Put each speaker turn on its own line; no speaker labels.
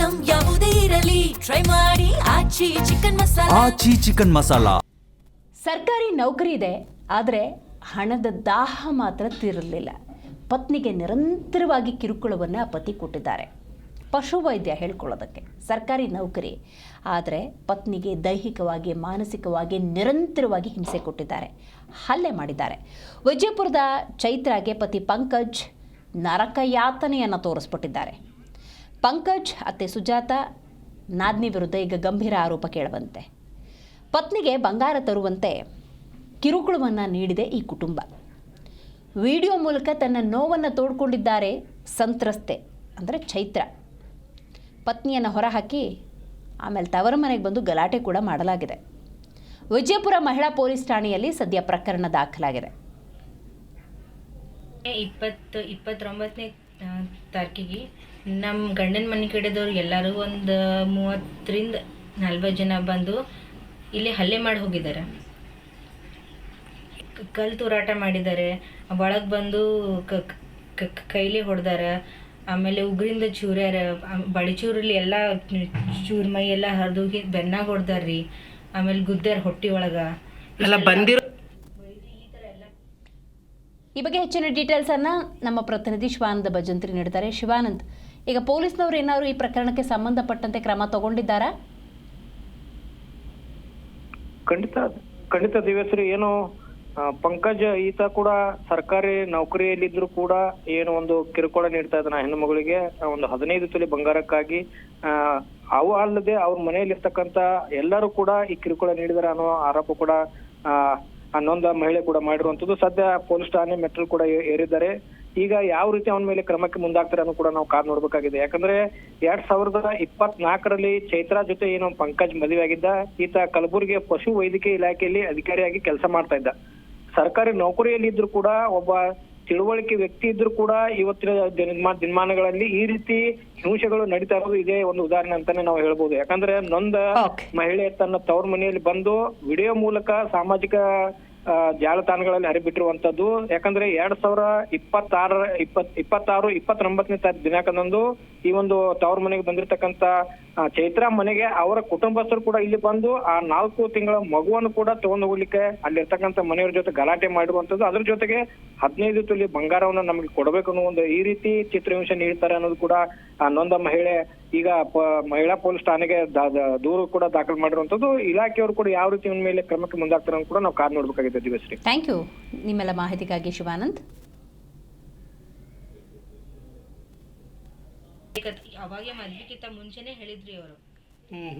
Item ಯಾವುದೇ ಇರಲಿ try ಮಾಡಿ ಆಚಿ ಚಿಕನ್ ಮಸಾಲಾ.
ಸರ್ಕಾರಿ ನೌಕರಿ ಇದೆ, ಆದರೆ ಹಣದ ದಾಹ ಮಾತ್ರ ತೀರಲಿಲ್ಲ. ಪತ್ನಿಗೆ ನಿರಂತರವಾಗಿ ಕಿರುಕುಳವನ್ನು ಪತಿ ಕೊಟ್ಟಿದ್ದಾರೆ. ಪಶುವೈದ್ಯ ಹೇಳ್ಕೊಳ್ಳೋದಕ್ಕೆ ಸರ್ಕಾರಿ ನೌಕರಿ, ಆದರೆ ಪತ್ನಿಗೆ ದೈಹಿಕವಾಗಿ ಮಾನಸಿಕವಾಗಿ ನಿರಂತರವಾಗಿ ಹಿಂಸೆ ಕೊಟ್ಟಿದ್ದಾರೆ, ಹಲ್ಲೆ ಮಾಡಿದ್ದಾರೆ. ವಿಜಯಪುರದ ಚೈತ್ರಾಗೆ ಪತಿ ಪಂಕಜ್ ನರಕಯಾತನೆಯನ್ನು ತೋರಿಸ್ಬಿಟ್ಟಿದ್ದಾರೆ. ಪಂಕಜ್ ಅತ್ತೆ ಸುಜಾತ ನಾದ್ನಿ ವಿರುದ್ಧ ಈಗ ಗಂಭೀರ ಆರೋಪ ಕೇಳಬಂತೆ. ಪತ್ನಿಗೆ ಬಂಗಾರ ತರುವಂತೆ ಕಿರುಕುಳವನ್ನು ನೀಡಿದೆ ಈ ಕುಟುಂಬ. ವಿಡಿಯೋ ಮೂಲಕ ತನ್ನ ನೋವನ್ನು ತೋಡ್ಕೊಂಡಿದ್ದಾರೆ ಸಂತ್ರಸ್ತೆ ಅಂದರೆ ಚೈತ್ರ. ಪತ್ನಿಯನ್ನು ಹೊರಹಾಕಿ ಆಮೇಲೆ ತವರ ಮನೆಗೆ ಬಂದು ಗಲಾಟೆ ಕೂಡ ಮಾಡಲಾಗಿದೆ. ವಿಜಯಪುರ ಮಹಿಳಾ ಪೊಲೀಸ್ ಠಾಣೆಯಲ್ಲಿ ಸದ್ಯ ಪ್ರಕರಣ ದಾಖಲಾಗಿದೆ.
29ನೇ ತಾರೀಕಿಗೆ ನಮ್ಮ ಗಂಡನ ಮನೆ ಕಡೆದವ್ರು ಎಲ್ಲರೂ ಒಂದು 30ರಿಂದ 40 ಜನ ಬಂದು ಇಲ್ಲಿ ಹಲ್ಲೆ ಮಾಡಿ ಹೋಗಿದ್ದಾರೆ. ಕಲ್ಲು ತೂರಾಟ ಮಾಡಿದ್ದಾರೆ, ಒಳಗೆ ಬಂದು ಕೈಲಿ ಹೊಡೆದಾರ, ಆಮೇಲೆ ಉಗ್ರಿಂದ ಚೂರ್ಯಾರ, ಬಳಿಚೂರಲ್ಲಿ ಎಲ್ಲ ಚೂರು ಮೈ ಎಲ್ಲ ಹರಿದು ಬೆನ್ನಾಗ ಹೊಡೆದಾರ್ರಿ, ಆಮೇಲೆ ಗುದ್ದಾರ ಹೊಟ್ಟಿ ಒಳಗೆ ಎಲ್ಲ ಬಂದಿರೋ.
ಈ ಬಗ್ಗೆ ಹೆಚ್ಚಿನ ಡೀಟೇಲ್ಸನ್ನು ನಮ್ಮ ಪ್ರತಿನಿಧಿ ಶಿವಾನಂದ ಭಜಂತ್ರಿ ನೀಡ್ತಾರೆ. ಶಿವಾನಂದ್, ಈಗ ಪೊಲೀಸ್ನವರು ಏನಾದ್ರು ಈ ಪ್ರಕರಣಕ್ಕೆ ಸಂಬಂಧಪಟ್ಟಂತೆ ಕ್ರಮ ತಗೊಂಡಿದ್ದಾರಾ?
ಖಂಡಿತ ದಿವ್ಯಶ್ರೀ, ಏನು ಪಂಕಜ್ ಈತ ಕೂಡ ಸರ್ಕಾರಿ ನೌಕರಿಯಲ್ಲಿದ್ರು ಕೂಡ ಏನು ಒಂದು ಕಿರುಕುಳ ನೀಡ್ತಾ ಇದ್ದಾನ ಹೆಣ್ಣು ಮಗಳಿಗೆ. ಒಂದು 15 ತೊಲೆ ಬಂಗಾರಕ್ಕಾಗಿ ಅವು ಅಲ್ಲದೆ ಅವ್ರ ಮನೆಯಲ್ಲಿರ್ತಕ್ಕಂತ ಎಲ್ಲರೂ ಕೂಡ ಈ ಕಿರುಕುಳ ನೀಡಿದಾರೆ ಅನ್ನೋ ಆರೋಪ ಕೂಡ ನೊಂದ ಮಹಿಳೆ ಕೂಡ ಮಾಡಿರುವಂತದ್ದು. ಸದ್ಯ ಪೊಲೀಸ್ ಠಾಣೆ ಮೆಟ್ರೋ ಕೂಡ ಏರಿದ್ದಾರೆ. ಈಗ ಯಾವ ರೀತಿ ಅವನ ಮೇಲೆ ಕ್ರಮಕ್ಕೆ ಮುಂದಾಗ್ತಾರೆ ಅನ್ನೋ ಕೂಡ ನಾವು ಕಾದ್ ನೋಡ್ಬೇಕಾಗಿದೆ. ಯಾಕಂದ್ರೆ 2024ರಲ್ಲಿ ಚೈತ್ರಾ ಜೊತೆ ಏನು ಪಂಕಜ್ ಮದುವೆ ಆಗಿದ್ದ, ಈತ ಕಲಬುರಗಿಯ ಪಶು ವೈದ್ಯಕೀಯ ಇಲಾಖೆಯಲ್ಲಿ ಅಧಿಕಾರಿಯಾಗಿ ಕೆಲಸ ಮಾಡ್ತಾ ಇದ್ದ. ಸರ್ಕಾರಿ ನೌಕರಿಯಲ್ಲಿ ಇದ್ರು ಕೂಡ ಒಬ್ಬ ತಿಳುವಳಿಕೆ ವ್ಯಕ್ತಿ ಇದ್ರು ಕೂಡ ಇವತ್ತಿನ ದಿನಮಾನಗಳಲ್ಲಿ ಈ ರೀತಿ ಹಿಂಸೆಗಳು ನಡೀತಾ ಇರೋದು ಇದೇ ಒಂದು ಉದಾಹರಣೆ ಅಂತಾನೆ ನಾವು ಹೇಳ್ಬೋದು. ಯಾಕಂದ್ರೆ ನೊಂದ ಮಹಿಳೆ ತನ್ನ ತವ್ರ ಮನೆಯಲ್ಲಿ ಬಂದು ವಿಡಿಯೋ ಮೂಲಕ ಸಾಮಾಜಿಕ ಜಾಲತಾಣಗಳಲ್ಲಿ ಹರಿಬಿಟ್ಟಿರುವಂತದ್ದು. ಯಾಕಂದ್ರೆ 2026 ದಿನಾಂಕದಂದು ಈ ಒಂದು ತವ್ರ ಮನೆಗೆ ಬಂದಿರತಕ್ಕಂತ ಚೈತ್ರಾ ಮನೆಗೆ ಅವರ ಕುಟುಂಬಸ್ಥರು ಕೂಡ ಇಲ್ಲಿ ಬಂದು ಆ 4 ತಿಂಗಳ ಮಗುವನ್ನು ಕೂಡ ತಗೊಂಡು ಹೋಗ್ಲಿಕ್ಕೆ ಅಲ್ಲಿರ್ತಕ್ಕಂಥ ಮನೆಯವ್ರ ಜೊತೆ ಗಲಾಟೆ ಮಾಡಿರುವಂತದ್ದು. ಅದ್ರ ಜೊತೆಗೆ 15 ತೊಲೆ ಬಂಗಾರವನ್ನ ನಮ್ಗೆ ಕೊಡಬೇಕು ಅನ್ನೋ ಒಂದು ಈ ರೀತಿ ಚಿತ್ರಹಿಂಸೆ ನೀಡ್ತಾರೆ ಅನ್ನೋದು ಕೂಡ ಆ ನೊಂದ ಮಹಿಳೆ ಈಗ ಮಹಿಳಾ ಪೊಲೀಸ್ ಠಾಣೆಗೆ ದೂರು ಕೂಡ ದಾಖಲು ಮಾಡಿರುವಂತದ್ದು. ಇಲಾಖೆಯವರು ಕೂಡ ಯಾವ ರೀತಿ ಇವನ ಮೇಲೆ ಕ್ರಮಕ್ಕೆ ಮುಂದಾಗ್ತಾರೆ ಅಂತ ಕೂಡ ನಾವು ಕಾದ್ ನೋಡ್ಬೇಕಾಗಿದೆ ದಿವಶ್ರೀ.
ಥ್ಯಾಂಕ್ ಯು ನಿಮ್ಮೆಲ್ಲ ಮಾಹಿತಿಗಾಗಿ ಶಿವಾನಂದ್.
ಅವಾಗೆ ಮದ್ವಿಗಿಂತ ಮುಂಚೆನೆ ಹೇಳಿದ್ರಿ ಅವರು.